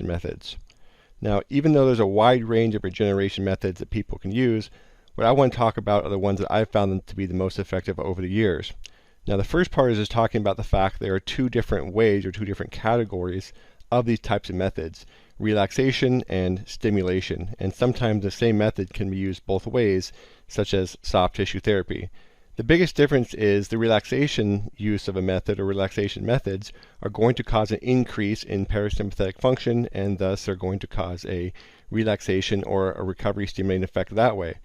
methods. Now, even though there's a wide range of regeneration methods that people can use, what I want to talk about are the ones that I've found them to be the most effective over the years. Now, the first part is just talking about the fact there are two different ways or two different categories of these types of methods: relaxation and stimulation. And sometimes the same method can be used both ways, such as soft tissue therapy. The biggest difference is the relaxation use of a method or relaxation methods are going to cause an increase in parasympathetic function, and thus are going to cause a relaxation or a recovery stimulating effect that way.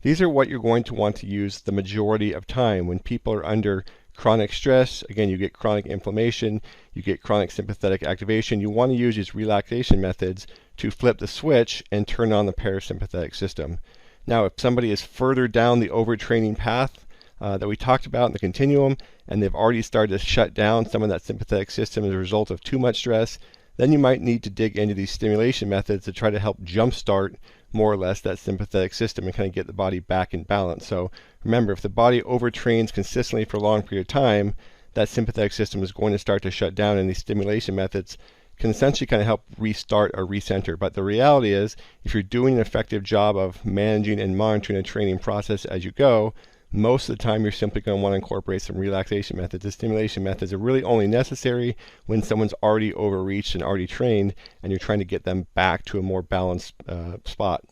These are what you're going to want to use the majority of time when people are under chronic stress. Again, you get chronic inflammation, you get chronic sympathetic activation. You want to use these relaxation methods to flip the switch and turn on the parasympathetic system. Now, if somebody is further down the overtraining path that we talked about in the continuum, and they've already started to shut down some of that sympathetic system as a result of too much stress, then you might need to dig into these stimulation methods to try to help jumpstart more or less that sympathetic system and kind of get the body back in balance. So remember, if the body overtrains consistently for a long period of time, that sympathetic system is going to start to shut down, and these stimulation methods can essentially kind of help restart or recenter. But the reality is, if you're doing an effective job of managing and monitoring a training process as you go, most of the time you're simply going to want to incorporate some relaxation methods. The stimulation methods are really only necessary when someone's already overreached and already trained, and you're trying to get them back to a more balanced spot.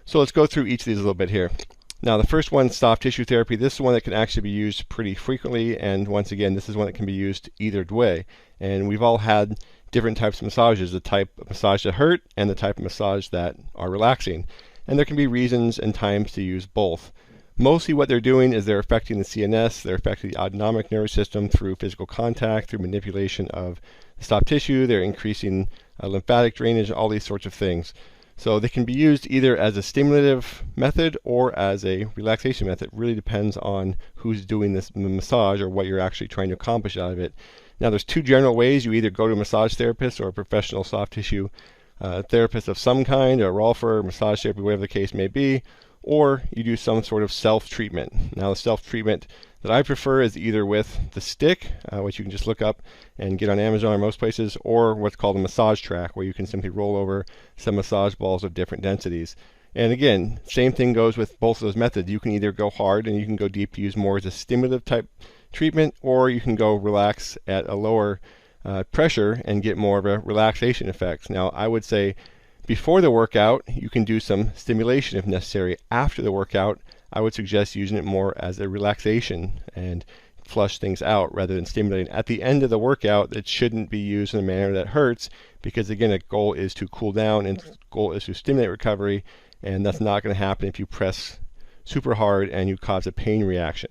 So let's go through each of these a little bit here. Now, the first one, soft tissue therapy. This is one that can actually be used pretty frequently, and once again, this is one that can be used either way. And we've all had different types of massages: the type of massage that hurt and the type of massage that are relaxing. And there can be reasons and times to use both. Mostly what they're doing is they're affecting the CNS, they're affecting the autonomic nervous system through physical contact, through manipulation of the soft tissue, they're increasing lymphatic drainage, all these sorts of things. So they can be used either as a stimulative method or as a relaxation method. It really depends on who's doing this massage or what you're actually trying to accomplish out of it. Now, there's two general ways. You either go to a massage therapist or a professional soft tissue therapist of some kind, or a rolfer, massage therapy, whatever the case may be, or you do some sort of self-treatment. Now, the self-treatment that I prefer is either with the stick, which you can just look up and get on Amazon or most places, or what's called a massage track, where you can simply roll over some massage balls of different densities. And again, same thing goes with both of those methods. You can either go hard and you can go deep to use more as a stimulative type treatment, or you can go relax at a lower pressure and get more of a relaxation effect. Now, I would say before the workout, you can do some stimulation if necessary. After the workout, I would suggest using it more as a relaxation and flush things out rather than stimulating. At the end of the workout, it shouldn't be used in a manner that hurts, because again, the goal is to cool down and the goal is to stimulate recovery, and that's not going to happen if you press super hard and you cause a pain reaction.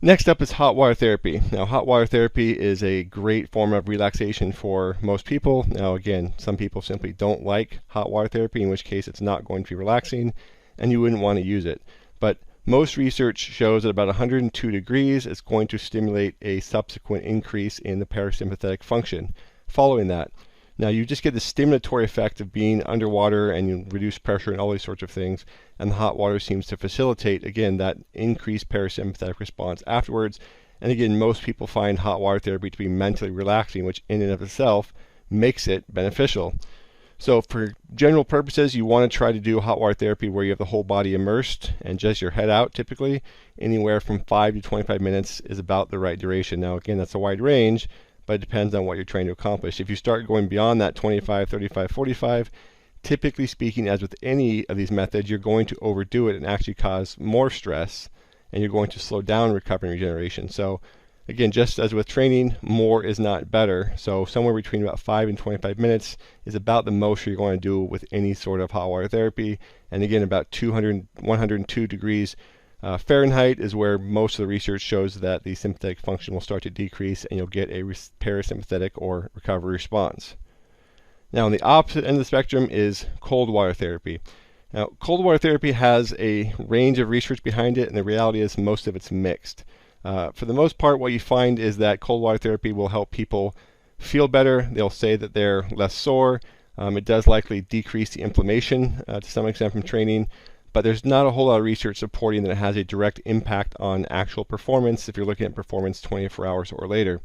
Next up is hot water therapy. Now, hot water therapy is a great form of relaxation for most people. Now, again, some people simply don't like hot water therapy, in which case it's not going to be relaxing and you wouldn't want to use it. But most research shows that about 102 degrees is going to stimulate a subsequent increase in the parasympathetic function following that. Now, you just get the stimulatory effect of being underwater, and you reduce pressure and all these sorts of things, and the hot water seems to facilitate, again, that increased parasympathetic response afterwards. And again, most people find hot water therapy to be mentally relaxing, which in and of itself makes it beneficial. So for general purposes, you want to try to do hot water therapy where you have the whole body immersed and just your head out. Typically, anywhere from 5 to 25 minutes is about the right duration. Now, again, that's a wide range, but it depends on what you're trying to accomplish. If you start going beyond that 25, 35, 45, typically speaking, as with any of these methods, you're going to overdo it and actually cause more stress, and you're going to slow down recovery and regeneration. So again, just as with training, more is not better. So somewhere between about 5 and 25 minutes is about the most you're going to do with any sort of hot water therapy. And again, about 102 degrees Fahrenheit is where most of the research shows that the sympathetic function will start to decrease and you'll get a parasympathetic or recovery response. Now, on the opposite end of the spectrum is cold water therapy. Now, cold water therapy has a range of research behind it, and the reality is most of it's mixed. For the most part, what you find is that cold water therapy will help people feel better. They'll say that they're less sore. It does likely decrease the inflammation to some extent from training, but there's not a whole lot of research supporting that it has a direct impact on actual performance if you're looking at performance 24 hours or later.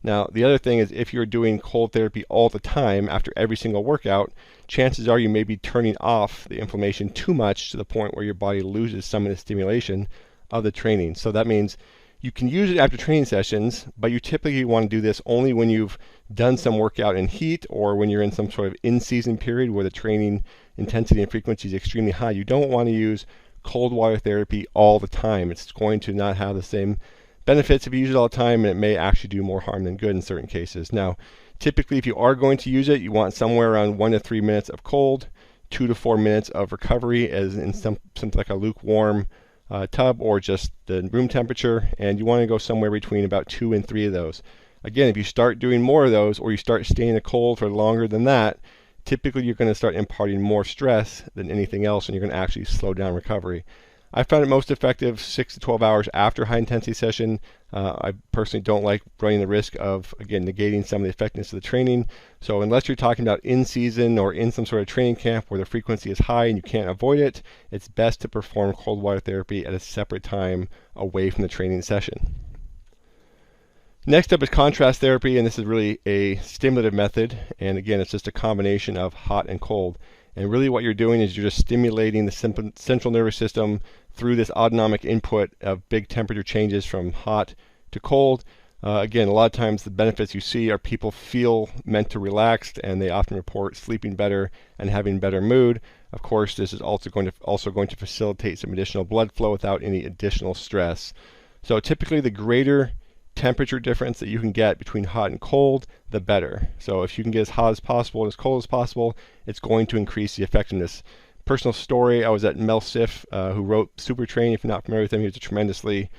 Now, the other thing is if you're doing cold therapy all the time after every single workout, chances are you may be turning off the inflammation too much to the point where your body loses some of the stimulation of the training. So that means you can use it after training sessions, but you typically want to do this only when you've done some workout in heat or when you're in some sort of in-season period where the training intensity and frequency is extremely high. You don't want to use cold water therapy all the time. It's going to not have the same benefits if you use it all the time, and it may actually do more harm than good in certain cases. Now, typically if you are going to use it, you want somewhere around 1 to 3 minutes of cold, 2 to 4 minutes of recovery, as in something like a lukewarm tub or just the room temperature, and you want to go somewhere between about 2 and 3 of those. Again, if you start doing more of those or you start staying in the cold for longer than that, typically you're going to start imparting more stress than anything else, and you're going to actually slow down recovery. I found it most effective 6 to 12 hours after high intensity session. I personally don't like running the risk of, again, negating some of the effectiveness of the training. So unless you're talking about in season or in some sort of training camp where the frequency is high and you can't avoid it, it's best to perform cold water therapy at a separate time away from the training session. Next up is contrast therapy, and this is really a stimulative method. And again, it's just a combination of hot and cold. And really what you're doing is you're just stimulating the central nervous system through this autonomic input of big temperature changes from hot to cold. Again, a lot of times the benefits you see are people feel mentally relaxed, and they often report sleeping better and having better mood. Of course, this is also going to facilitate some additional blood flow without any additional stress. So typically the greater temperature difference that you can get between hot and cold, the better. So if you can get as hot as possible and as cold as possible, it's going to increase the effectiveness. Personal story, I was at Mel Siff, who wrote Super Train. If you're not familiar with him, he was a tremendously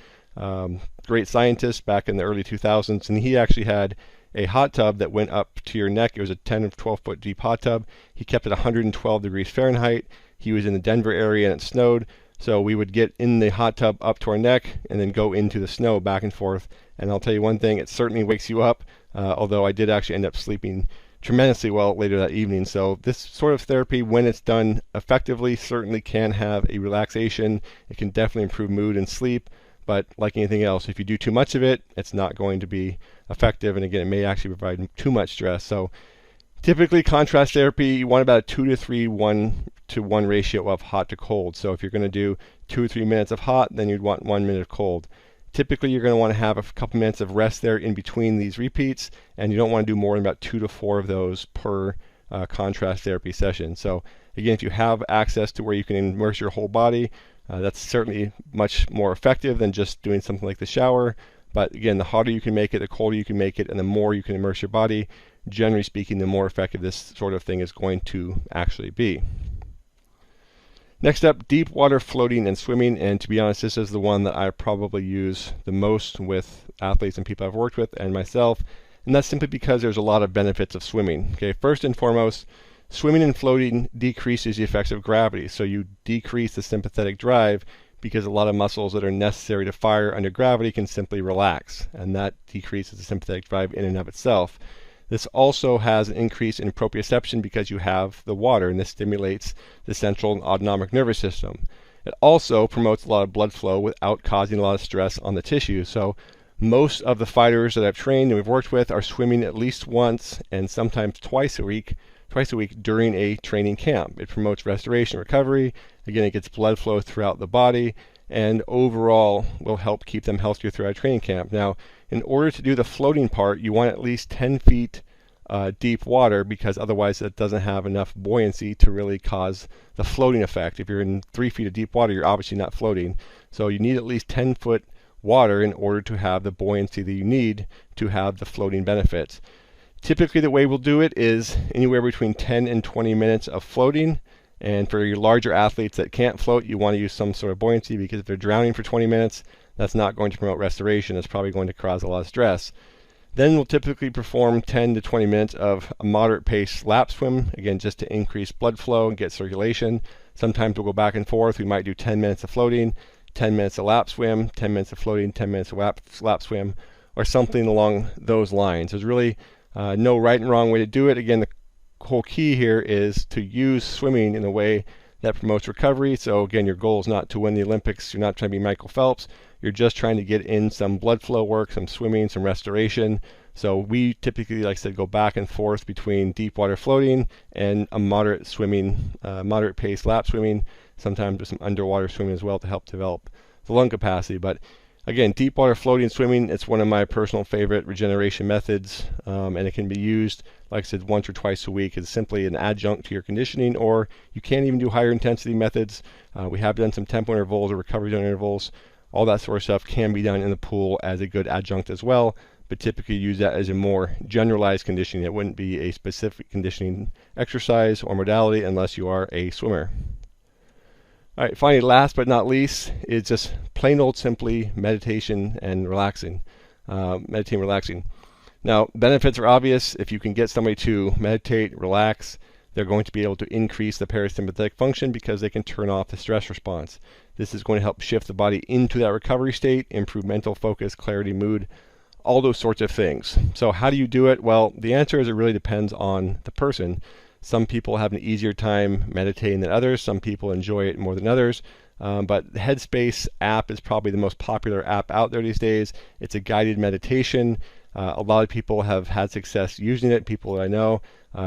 great scientist back in the early 2000s, and he actually had a hot tub that went up to your neck. It was a 10 or 12 foot deep hot tub. He kept it 112 degrees Fahrenheit. He was in the Denver area and it snowed. So we would get in the hot tub up to our neck and then go into the snow back and forth. And I'll tell you one thing, it certainly wakes you up, although I did actually end up sleeping tremendously well later that evening. So this sort of therapy, when it's done effectively, certainly can have a relaxation. It can definitely improve mood and sleep. But like anything else, if you do too much of it, it's not going to be effective. And again, it may actually provide too much stress. So typically contrast therapy, you want about a 2 to 3, 1-to-1 ratio of hot to cold. So if you're going to do 2 or 3 minutes of hot, then you'd want 1 minute of cold. Typically, you're going to want to have a couple minutes of rest there in between these repeats, and you don't want to do more than about 2 to 4 of those per contrast therapy session. So again, if you have access to where you can immerse your whole body, that's certainly much more effective than just doing something like the shower. But again, the hotter you can make it, the colder you can make it, and the more you can immerse your body, generally speaking, the more effective this sort of thing is going to actually be. Next up, deep water floating and swimming, and to be honest, this is the one that I probably use the most with athletes and people I've worked with and myself, and that's simply because there's a lot of benefits of swimming. Okay, first and foremost, swimming and floating decreases the effects of gravity, so you decrease the sympathetic drive because a lot of muscles that are necessary to fire under gravity can simply relax, and that decreases the sympathetic drive in and of itself. This also has an increase in proprioception because you have the water, and this stimulates the central and autonomic nervous system. It also promotes a lot of blood flow without causing a lot of stress on the tissue. So most of the fighters that I've trained and we've worked with are swimming at least once and sometimes twice a week during a training camp. It promotes restoration, recovery. Again, it gets blood flow throughout the body, and overall will help keep them healthier throughout training camp. Now, in order to do the floating part, you want at least 10 feet deep water, because otherwise it doesn't have enough buoyancy to really cause the floating effect. If you're in 3 feet of deep water, you're obviously not floating. So you need at least 10-foot water in order to have the buoyancy that you need to have the floating benefits. Typically, the way we'll do it is anywhere between 10 and 20 minutes of floating. And for your larger athletes that can't float, you want to use some sort of buoyancy, because if they're drowning for 20 minutes, that's not going to promote restoration. It's probably going to cause a lot of stress. Then we'll typically perform 10 to 20 minutes of a moderate pace lap swim, again, just to increase blood flow and get circulation. Sometimes we'll go back and forth. We might do 10 minutes of floating, 10 minutes of lap swim, 10 minutes of floating, 10 minutes of lap swim, or something along those lines. There's really no right and wrong way to do it. Again, the whole key here is to use swimming in a way that promotes recovery. So again, your goal is not to win the Olympics. You're not trying to be Michael Phelps. You're just trying to get in some blood flow work, some swimming, some restoration, So we typically, like I said, go back and forth between deep water floating and a moderate swimming, moderate pace lap swimming, sometimes with some underwater swimming as well to help develop the lung capacity. But again, deep water floating swimming, it's one of my personal favorite regeneration methods, and it can be used, like I said, once or twice a week as simply an adjunct to your conditioning, or you can even do higher intensity methods. We have done some tempo intervals or recovery zone intervals. All that sort of stuff can be done in the pool as a good adjunct as well, but typically use that as a more generalized conditioning. It wouldn't be a specific conditioning exercise or modality unless you are a swimmer. All right, finally, last but not least, is just plain old simply meditation and relaxing. Meditating, relaxing. Now, benefits are obvious. If you can get somebody to meditate, relax, they're going to be able to increase the parasympathetic function because they can turn off the stress response. This is going to help shift the body into that recovery state, improve mental focus, clarity, mood, all those sorts of things. So how do you do it? Well, the answer is it really depends on the person. Some people have an easier time meditating than others. Some people enjoy it more than others. But the Headspace app is probably the most popular app out there these days. It's a guided meditation. A lot of people have had success using it. People that I know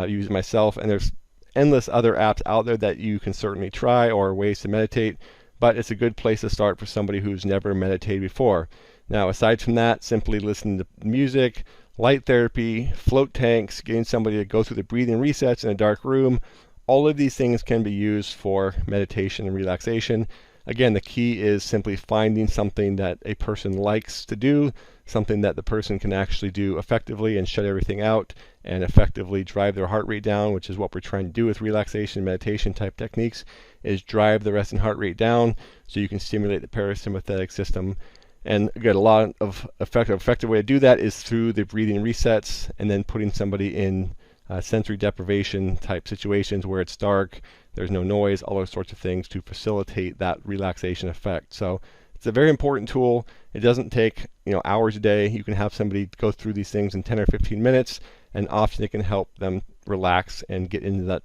use it myself. And there's endless other apps out there that you can certainly try or ways to meditate. But it's a good place to start for somebody who's never meditated before. Now, aside from that, simply listening to music, light therapy, float tanks, getting somebody to go through the breathing resets in a dark room, all of these things can be used for meditation and relaxation. Again, the key is simply finding something that a person likes to do, something that the person can actually do effectively and shut everything out and effectively drive their heart rate down, which is what we're trying to do with relaxation and meditation type techniques, is drive the resting heart rate down so you can stimulate the parasympathetic system. And again, a lot of effective way to do that is through the breathing resets and then putting somebody in sensory deprivation type situations where it's dark, there's no noise, all those sorts of things to facilitate that relaxation effect. So it's a very important tool. It doesn't take hours a day. You can have somebody go through these things in 10 or 15 minutes, and often it can help them relax and get into that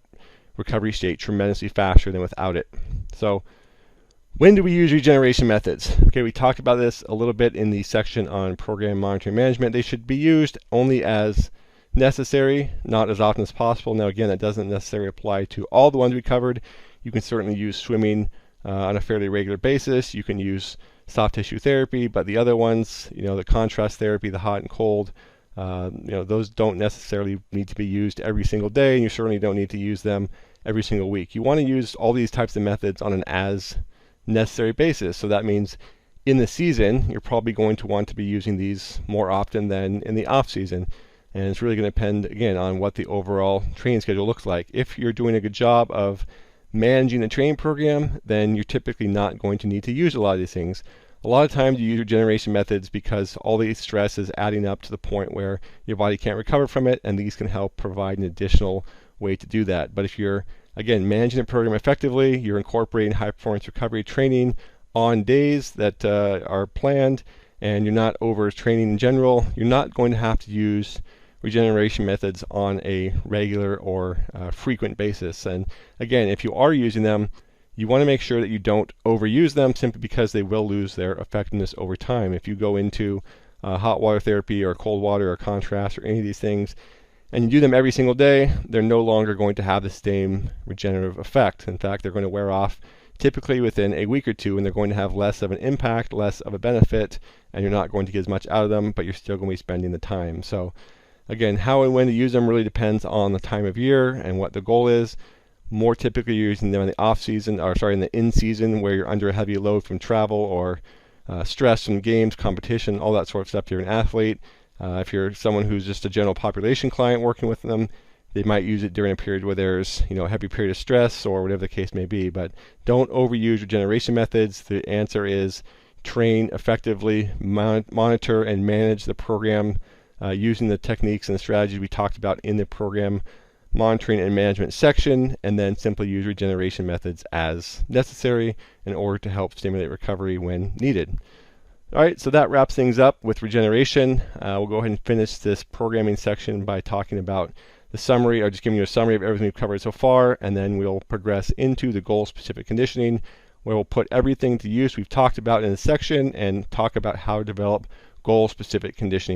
recovery state tremendously faster than without it. So when do we use regeneration methods? Okay, we talked about this a little bit in the section on program monitoring management. They should be used only as necessary, not as often as possible. Now again, that doesn't necessarily apply to all the ones we covered. You can certainly use swimming on a fairly regular basis. You can use soft tissue therapy, but the other ones, the contrast therapy, the hot and cold, those don't necessarily need to be used every single day, and you certainly don't need to use them every single week. You want to use all these types of methods on an as necessary basis. So that means in the season, you're probably going to want to be using these more often than in the off season. And it's really going to depend, again, on what the overall training schedule looks like. If you're doing a good job of managing the training program, then you're typically not going to need to use a lot of these things. A lot of times you use regeneration methods because all the stress is adding up to the point where your body can't recover from it, and these can help provide an additional way to do that. But if you're, again, managing the program effectively, you're incorporating high performance recovery training on days that are planned, and you're not overtraining in general, you're not going to have to use regeneration methods on a regular or frequent basis. And again, if you are using them, you want to make sure that you don't overuse them simply because they will lose their effectiveness over time. If you go into hot water therapy or cold water or contrast or any of these things, and you do them every single day, they're no longer going to have the same regenerative effect. In fact, they're going to wear off typically within a week or two, and they're going to have less of an impact, less of a benefit, and you're not going to get as much out of them, but you're still going to be spending the time. So again, how and when to use them really depends on the time of year and what the goal is. More typically you're using them in the off season, in the in season where you're under a heavy load from travel or stress from games, competition, all that sort of stuff. If you're an athlete, if you're someone who's just a general population client working with them, they might use it during a period where there's a heavy period of stress or whatever the case may be. But don't overuse regeneration methods. The answer is train effectively, monitor and manage the program using the techniques and strategies we talked about in the program monitoring and management section, and then simply use regeneration methods as necessary in order to help stimulate recovery when needed. All right, so that wraps things up with regeneration. We'll go ahead and finish this programming section by talking about the summary, or just giving you a summary of everything we've covered so far, and then we'll progress into the goal-specific conditioning, where we'll put everything to use we've talked about in this section and talk about how to develop goal-specific conditioning